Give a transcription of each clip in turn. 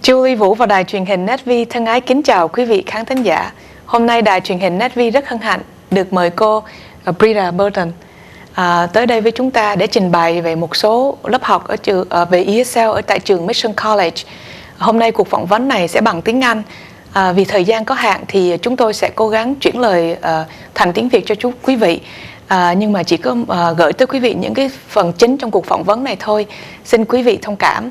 Julie Vũ và đài truyền hình NetV thân ái kính chào quý vị khán thính giả. Hôm nay đài truyền hình NetV rất hân hạnh được mời cô Britta Burton tới đây với chúng ta để trình bày về một số lớp học ở trường về ESL ở tại trường Mission College. Hôm nay cuộc phỏng vấn này sẽ bằng tiếng Anh. Vì thời gian có hạn thì chúng tôi sẽ cố gắng chuyển lời thành tiếng Việt cho quý vị. Nhưng mà chỉ có gửi tới quý vị những cái phần chính trong cuộc phỏng vấn này thôi. Xin quý vị thông cảm.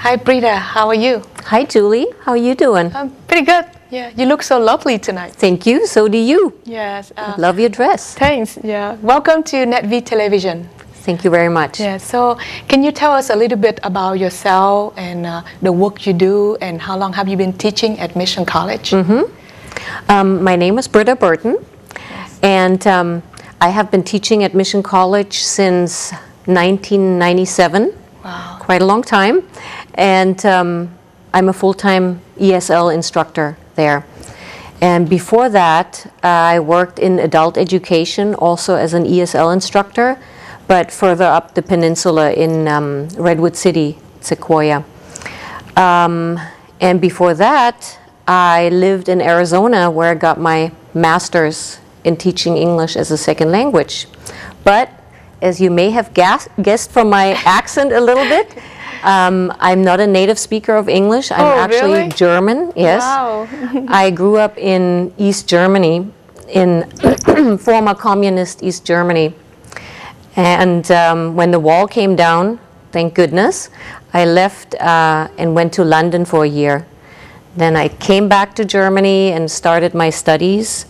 Hi Britta, how are you? Hi Julie, how are you doing? I'm pretty good. Yeah, you look so lovely tonight. Thank you, so do you. Yes. Love your dress. Thanks. Yeah. Welcome to NetV Television. Thank you very much. Yeah. So, can you tell us a little bit about yourself and the work you do, and how long have you been teaching at Mission College? My name is Britta Burton, and I have been teaching at Mission College since 1997. Wow. Quite a long time. And I'm a full-time ESL instructor there. And before that, I worked in adult education also as an ESL instructor, but further up the peninsula in Redwood City, Sequoia. And before that, I lived in Arizona where I got my master's in teaching English as a second language. But as you may have guessed from my accent a little bit, I'm not a native speaker of English. I'm actually really? German, yes. Wow. I grew up in East Germany, in former communist East Germany. And when the wall came down, thank goodness, I left and went to London for a year. Then I came back to Germany and started my studies.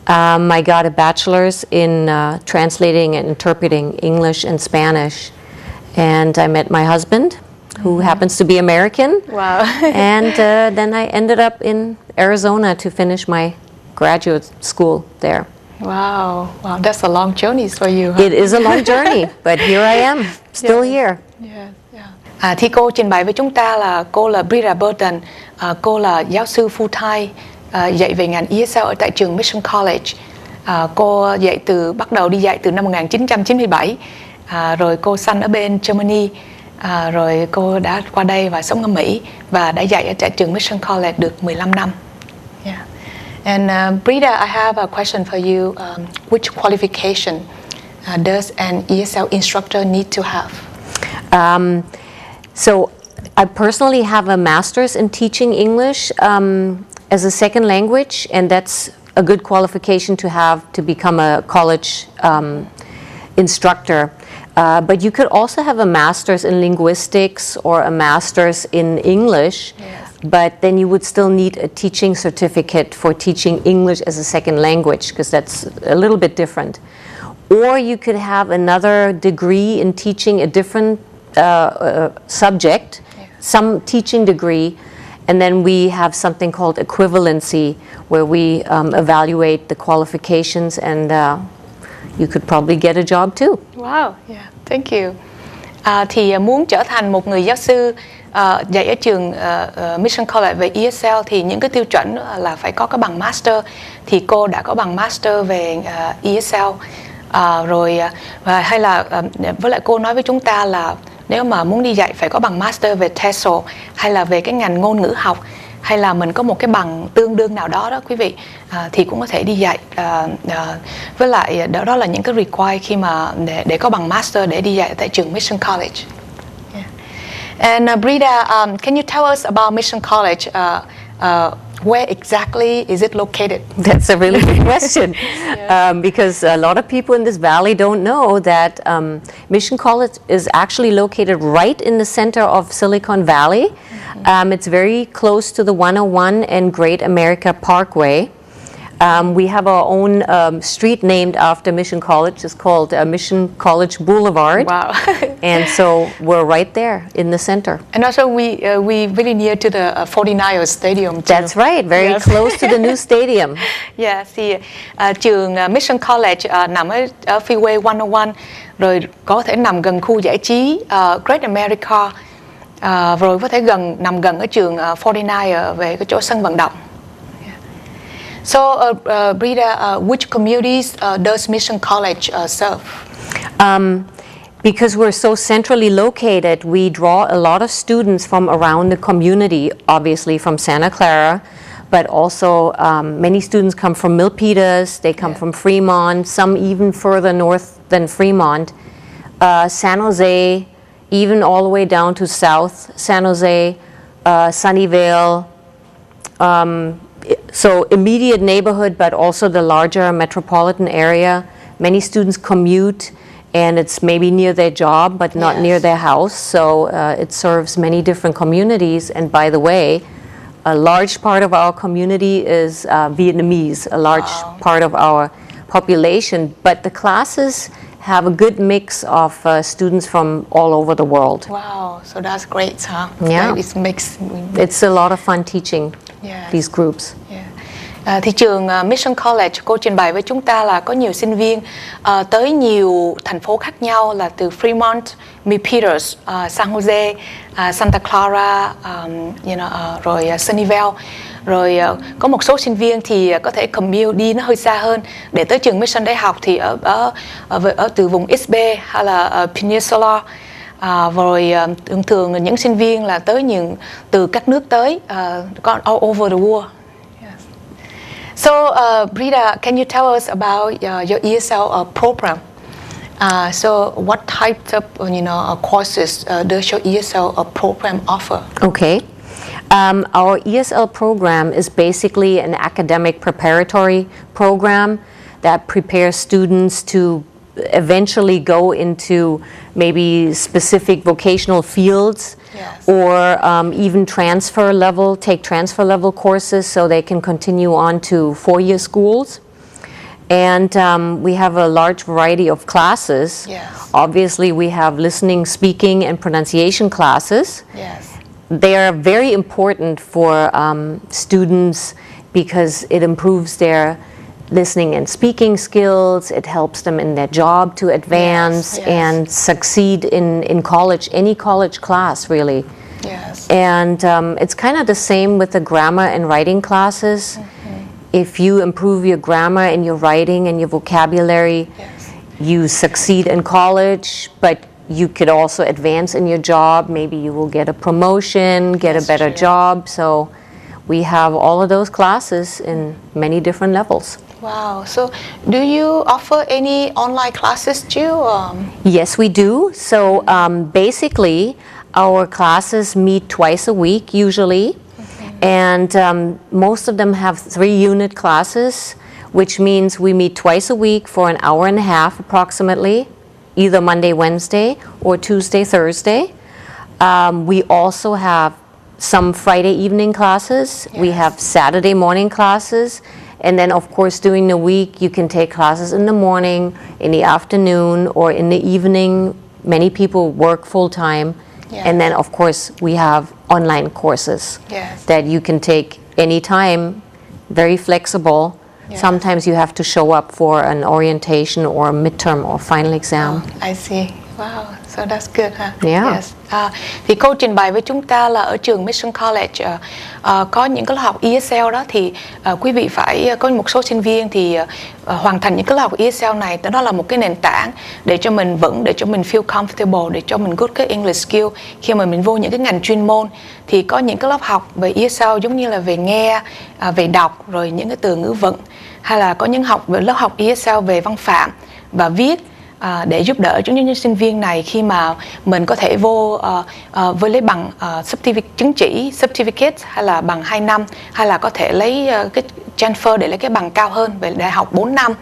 I got a bachelor's in translating and interpreting English and Spanish. And I met my husband, who happens to be American. Wow. And then I ended up in Arizona to finish my graduate school there. Wow. Wow. That's a long journey for you. Huh? It is a long journey, but here I am, still here. Yeah. Yeah. Thì cô trình bày với chúng ta là cô là Britta Burton. Cô là giáo sư full-time dạy về ngành ESL ở tại trường Mission College. Cô bắt đầu đi dạy từ năm 1997. Rồi cô sanh ở bên Germany, rồi cô đã qua đây và sống ở Mỹ và đã dạy ở tại trường Mission College được 15 năm. Yeah. And Britta, I have a question for you. Which qualification does an ESL instructor need to have? So I personally have a master's in teaching English as a second language, and that's a good qualification to have to become a college instructor. But you could also have a master's in linguistics or a master's in English, yes. But then you would still need a teaching certificate for teaching English as a second language, because that's a little bit different. Or you could have another degree in teaching a different subject, yes. Some teaching degree, and then we have something called equivalency, where we evaluate the qualifications, and you could probably get a job too. Wow, yeah, thank you. Thì muốn trở thành một người giáo sư dạy ở trường Mission College về ESL thì những cái tiêu chuẩn là phải có cái bằng master. Thì cô đã có bằng master về ESL rồi hay là với lại cô nói với chúng ta là nếu mà muốn đi dạy phải có bằng master về TESOL hay là về cái ngành ngôn ngữ học, hay là mình có một cái bằng tương đương nào đó đó quý vị, thì cũng có thể đi dạy. Với lại đó là những cái require khi mà để có bằng master để đi dạy tại trường Mission College. And Britta, can you tell us about Mission College? Where exactly is it located? That's a really good question. Because a lot of people in this valley don't know that Mission College is actually located right in the center of Silicon Valley. It's very close to the 101 and Great America Parkway. We have our own street named after Mission College. It's called Mission College Boulevard. Wow. And so we're right there in the center. And also we really near to the 49ers Stadium too. That's right, very close to the new stadium. Yeah, thì trường Mission College nằm ở Freeway 101, rồi có thể nằm gần khu giải trí Great America, rồi có thể nằm gần ở trường 49 về cái chỗ sân vận động. So, Britta, which communities does Mission College serve? Because we're so centrally located, we draw a lot of students from around the community, obviously from Santa Clara, but also many students come from Milpitas, they come from Fremont, some even further north than Fremont, San Jose, even all the way down to South San Jose, Sunnyvale, so immediate neighborhood, but also the larger metropolitan area. Many students commute, and it's maybe near their job, but not near their house. So it serves many different communities. And by the way, a large part of our community is Vietnamese, a large part of our population. But the classes have a good mix of students from all over the world. Wow, so that's great, huh? Yeah. It's mixed. It's a lot of fun teaching these groups. Thì trường Mission College, cô trình bày với chúng ta là có nhiều sinh viên tới nhiều thành phố khác nhau, là từ Fremont, Milpitas, San Jose, Santa Clara, rồi Sunnyvale. Rồi có một số sinh viên thì có thể commute đi nó hơi xa hơn để tới trường Mission để học, thì ở từ vùng East Bay hay là Peninsula. Rồi thường những sinh viên là tới từ các nước tới, all over the world. So, Britta, can you tell us about your ESL program? So, what types of courses does your ESL program offer? Okay. Our ESL program is basically an academic preparatory program that prepares students to eventually go into maybe specific vocational fields, or even take transfer level courses so they can continue on to 4-year schools. And we have a large variety of classes. Obviously, we have listening, speaking, and pronunciation classes. They are very important for students because it improves their listening and speaking skills. It helps them in their job to advance and succeed in college, any college class really. And it's kind of the same with the grammar and writing classes. If you improve your grammar and your writing and your vocabulary, you succeed in college, but you could also advance in your job. Maybe you will get a promotion, get a better job. So we have all of those classes in many different levels. Wow. So do you offer any online classes too? Yes, we do. So basically, our classes meet twice a week usually. And most of them have 3-unit classes, which means we meet twice a week for an hour and a half approximately, either Monday, Wednesday, or Tuesday, Thursday. We also have some Friday evening classes. We have Saturday morning classes. And then, of course, during the week, you can take classes in the morning, in the afternoon, or in the evening. Many people work full-time. And then, of course, we have online courses that you can take anytime, very flexible. Sometimes you have to show up for an orientation or a midterm or final exam. I see. Wow, so that's good, huh? Yeah. Yes. Thì cô trình bày với chúng ta là ở trường Mission College có những cái lớp học ESL đó, thì quý vị phải có một số sinh viên thì hoàn thành những cái lớp học ESL này, đó là một cái nền tảng để cho mình vững, để cho mình feel comfortable, để cho mình good cái English skill khi mà mình vô những cái ngành chuyên môn. Thì có những cái lớp học về ESL giống như là về nghe, về đọc, rồi những cái từ ngữ vựng, hay là có những lớp học ESL về văn phạm và viết, để giúp đỡ chúng như sinh viên này khi mà mình có thể vô với lấy bằng chứng chỉ certificate hay là bằng 2 năm, hay là có thể lấy cái transfer để lấy cái bằng cao hơn về đại học 4 năm.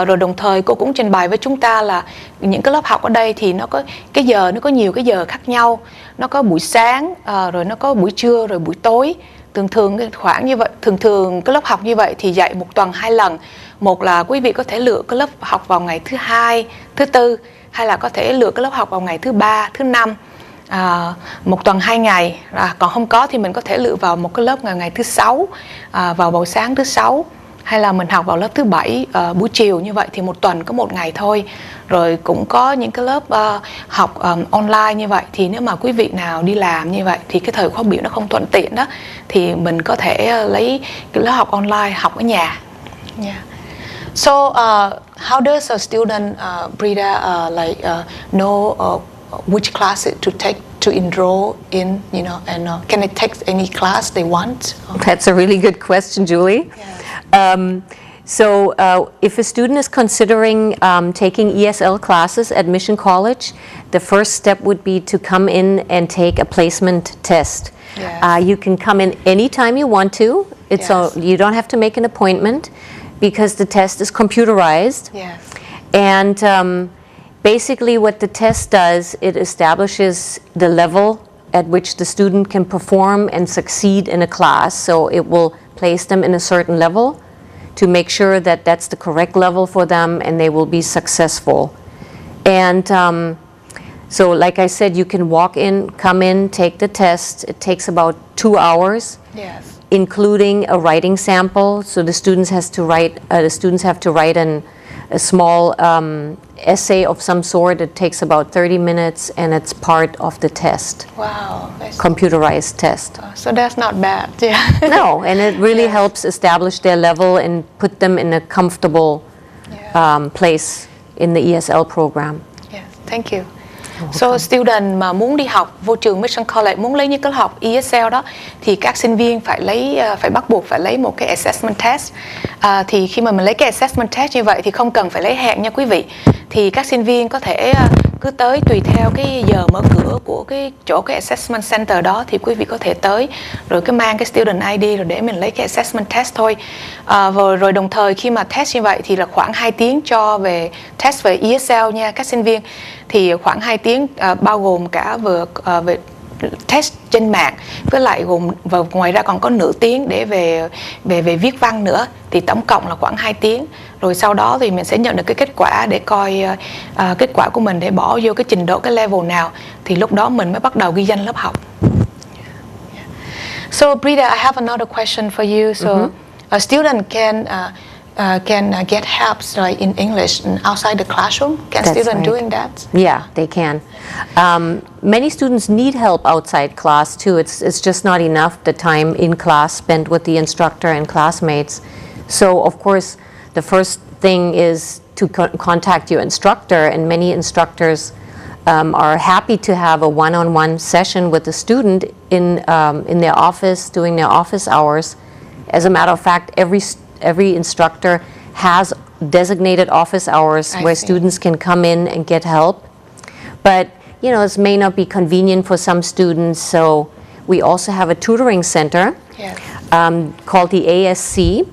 Rồi đồng thời cô cũng trình bày với chúng ta là những cái lớp học ở đây thì nó có cái giờ, nó có nhiều cái giờ khác nhau, nó có buổi sáng, rồi nó có buổi trưa, rồi buổi tối. Thường khoảng như vậy, thường cái lớp học như vậy thì dạy một tuần 2 lần. Một là quý vị có thể lựa cái lớp học vào ngày thứ Hai, thứ Tư, hay là có thể lựa cái lớp học vào ngày thứ Ba, thứ Năm, một tuần 2 ngày. Còn không có thì mình có thể lựa vào một cái lớp ngày thứ Sáu, vào buổi sáng thứ Sáu, hay là mình học vào lớp thứ Bảy buổi chiều. Như vậy thì một tuần có 1 ngày thôi. Rồi cũng có những cái lớp học online như vậy, thì nếu mà quý vị nào đi làm như vậy thì cái thời khóa biểu nó không thuận tiện đó, thì mình có thể lấy cái lớp học online học ở nhà. Yeah. So how does a student, Britta, know which class to take to enroll in, you know, and can they take any class they want? That's a really good question, Julie. Yeah. So if a student is considering taking ESL classes at Mission College, the first step would be to come in and take a placement test. Yes. You can come in anytime you want to. You don't have to make an appointment because the test is computerized. Yes. And basically what the test does, it establishes the level at which the student can perform and succeed in a class. So it will place them in a certain level to make sure that that's the correct level for them and they will be successful. And so like I said, you can come in, take the test. It takes about 2 hours. Yes. Including a writing sample. So the students have to write a small essay of some sort. It takes about 30 minutes and it's part of the test. Wow. Computerized test. So that's not bad. Yeah. No, and it really helps establish their level and put them in a comfortable place in the ESL program. Yes, thank you. So student mà muốn đi học vô trường Mission College, muốn lấy những cái học ESL đó, thì các sinh viên phải bắt buộc phải lấy một cái assessment test. Thì khi mà mình lấy cái assessment test như vậy thì không cần phải lấy hẹn nha quý vị. Thì các sinh viên có thể cứ tới tùy theo cái giờ mở cửa của cái chỗ cái assessment center đó, thì quý vị có thể tới rồi cứ mang cái student ID rồi để mình lấy cái assessment test thôi. Rồi đồng thời khi mà test như vậy thì là khoảng 2 tiếng cho về test về ESL nha các sinh viên. Thì khoảng 2 tiếng bao gồm cả về test trên mạng, với lại và ngoài ra còn có nửa tiếng để về viết văn nữa, thì tổng cộng là khoảng 2 tiếng. Rồi sau đó thì mình sẽ nhận được cái kết quả để coi kết quả của mình để bỏ vô cái trình độ, cái level nào, thì lúc đó mình mới bắt đầu ghi danh lớp học. So Britta, I have another question for you. So a student can get help like in English outside the classroom. Can That's students right. doing that? Yeah, they can. Many students need help outside class too. It's just not enough the time in class spent with the instructor and classmates. So of course, the first thing is to contact your instructor, and many instructors are happy to have a one-on-one session with the student in their office, doing their office hours. As a matter of fact, every instructor has designated office hours where students can come in and get help. But, you know, this may not be convenient for some students, so we also have a tutoring center called the ASC.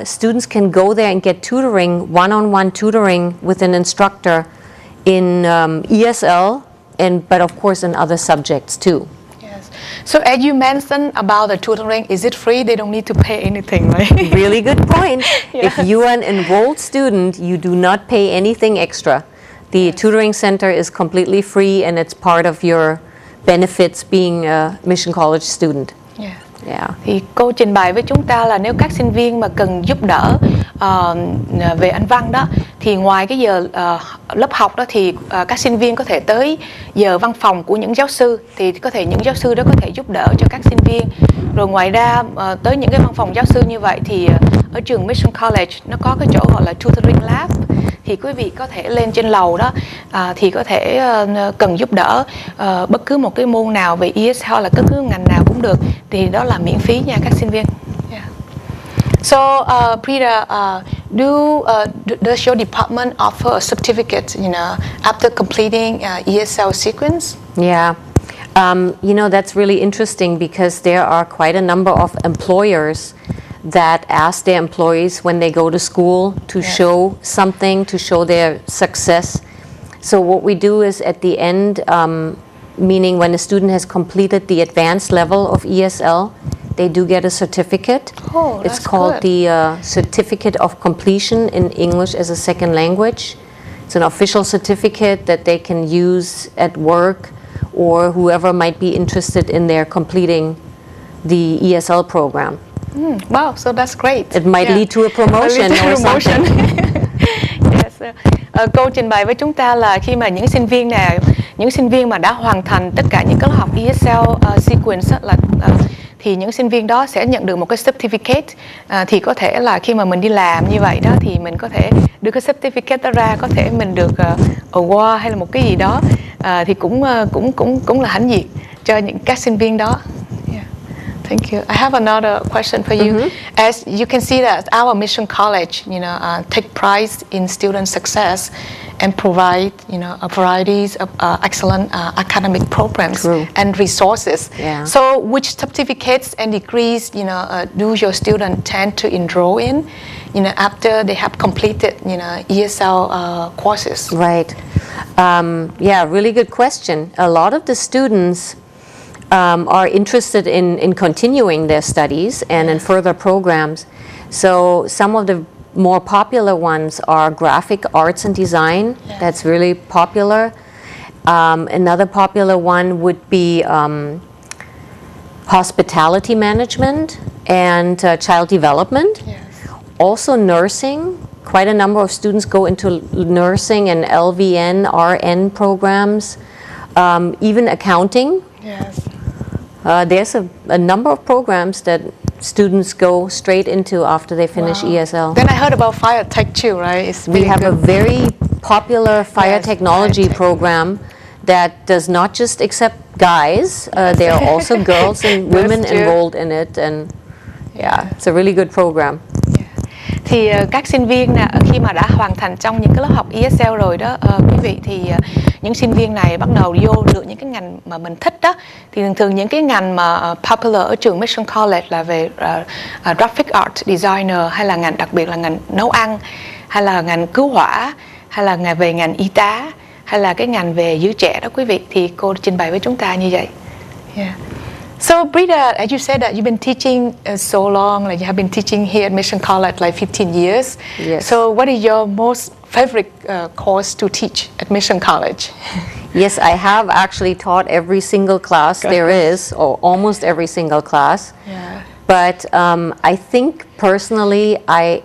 Students can go there and get tutoring, one-on-one tutoring with an instructor in ESL, but of course in other subjects too. So as you mentioned about the tutoring, is it free? They don't need to pay anything, right? Really good point. If you are an enrolled student, you do not pay anything extra. The tutoring center is completely free and it's part of your benefits being a Mission College student. Thì cô trình bày với chúng ta là nếu các sinh viên mà cần giúp đỡ về Anh văn đó, thì ngoài cái giờ lớp học đó thì các sinh viên có thể tới giờ văn phòng của những giáo sư, thì có thể những giáo sư đó có thể giúp đỡ cho các sinh viên. Rồi ngoài ra tới những cái văn phòng giáo sư như vậy thì ở trường Mission College nó có cái chỗ gọi là tutoring lab, thì quý vị có thể lên trên lầu đó thì có thể cần giúp đỡ bất cứ một cái môn nào về ESL hay là bất cứ ngành nào cũng được, thì đó là miễn phí nha các sinh viên. Yeah. So Britta, does your department offer a certificate, after completing ESL sequence? Yeah. That's really interesting because there are quite a number of employers that ask their employees when they go to school to show something, to show their success. So what we do is at the end, meaning when a student has completed the advanced level of ESL, they do get a certificate. Oh, it's called the Certificate of Completion in English as a Second Language. It's an official certificate that they can use at work, or whoever might be interested in their completing the ESL program. Wow, so that's great. It might lead to a promotion or something. Yes. Cô trình bày với chúng ta là khi mà những sinh viên mà đã hoàn thành tất cả những cái lớp học ESL sequence thì những sinh viên đó sẽ nhận được một cái certificate. Thì có thể là khi mà mình đi làm như vậy đó thì mình có thể đưa cái certificate đó ra, có thể mình được award hay là một cái gì đó, thì cũng là hãnh diện cho những các sinh viên đó. Thank you. I have another question for you. As you can see that our Mission College, take pride in student success and provide, a varieties of excellent academic programs and resources. Yeah. So, which certificates and degrees, do your students tend to enroll in, after they have completed, ESL courses? Right. Really good question. A lot of the students are interested in continuing their studies and in further programs. So some of the more popular ones are graphic arts and design. Yes. That's really popular. Another popular one would be hospitality management and child development. Yes. Also nursing. Quite a number of students go into nursing and LVN, RN programs. Even accounting. Yes. There's a number of programs that students go straight into after they finish ESL. Then I heard about fire tech too, right? We have a very popular fire technology program that does not just accept guys. There are also girls and women enrolled in it, and it's a really good program. Thì các sinh viên khi mà đã hoàn thành trong những cái lớp học ESL rồi đó quý vị, thì những sinh viên này bắt đầu vô được những cái ngành mà mình thích đó, thì thường những cái ngành mà popular ở trường Mission College là về graphic art designer, hay là ngành đặc biệt là ngành nấu ăn, hay là ngành cứu hỏa, hay là về ngành y tá, hay là cái ngành về giữ trẻ đó quý vị, thì cô trình bày với chúng ta như vậy. Yeah. So Britta, as you said that you've been teaching so long, like you have been teaching here at Mission College like 15 years. Yes. So what is your most favorite course to teach at Mission College? Yes, I have actually taught every single class there is, or almost every single class. Yeah. But I think personally I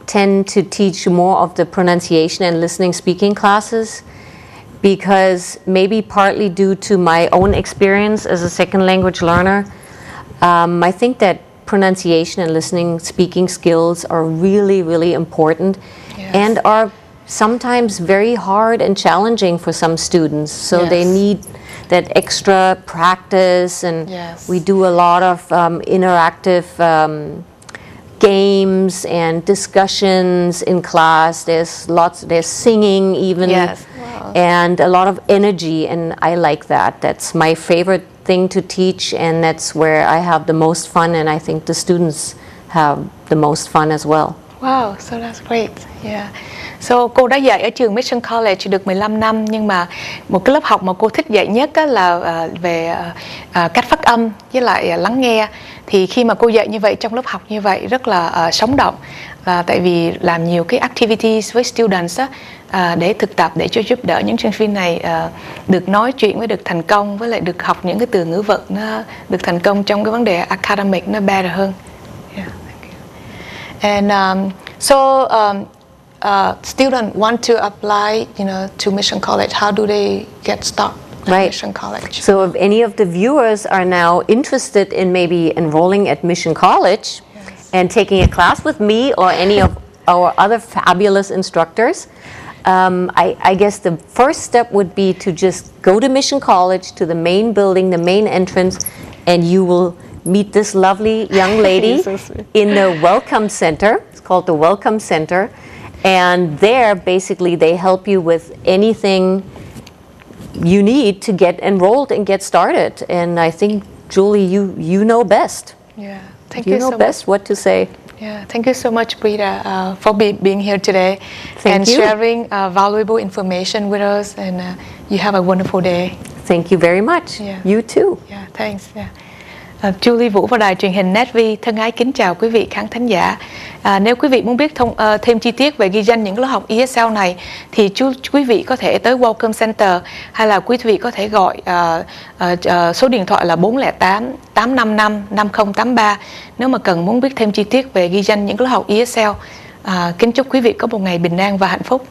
tend to teach more of the pronunciation and listening speaking classes, because maybe partly due to my own experience as a second language learner, I think that pronunciation and listening speaking skills are really, really important. Yes. And are sometimes very hard and challenging for some students. So they need that extra practice, and we do a lot of interactive games and discussions in class. There's singing even. Yes. And a lot of energy, and I like that. That's my favorite thing to teach, and that's where I have the most fun, and I think the students have the most fun as well. Wow, so that's great. Yeah. So cô đã dạy ở trường Mission College được 15 năm, nhưng mà một cái lớp học mà cô thích dạy nhất là về cách phát âm với lại lắng nghe. Thì khi mà cô dạy như vậy trong lớp học như vậy rất là sống động, là tại vì làm nhiều cái activities với students á, để thực tập, để cho giúp đỡ những sinh viên này được nói chuyện với được thành công, với lại được học những cái từ ngữ vật nó được thành công trong cái vấn đề academic nó better hơn. Yeah, thank you. And students want to apply, to Mission College, how do they get started at Right. Mission College? So if any of the viewers are now interested in maybe enrolling at Mission College and taking a class with me or any of our other fabulous instructors, I guess the first step would be to just go to Mission College, to the main building, the main entrance, and you will meet this lovely young lady So sweet. in the Welcome Center. It's called the Welcome Center. And there, basically, they help you with anything you need to get enrolled and get started. And I think, Julie, you know best. Yeah, thank You you know so best what to say. much. Yeah, thank you so much, Britta, for being here today Thank and you. sharing valuable information with us. And you have a wonderful day. Thank you very much. Yeah. You too. Yeah, thanks. Yeah. Julie Vũ và đài truyền hình NetV thân ái kính chào quý vị khán thính giả. Nếu quý vị muốn biết thêm chi tiết về ghi danh những lớp học ESL này thì quý vị có thể tới Welcome Center, hay là quý vị có thể gọi số điện thoại là 408 855 5083 nếu mà muốn biết thêm chi tiết về ghi danh những lớp học ESL. Kính chúc quý vị có một ngày bình an và hạnh phúc.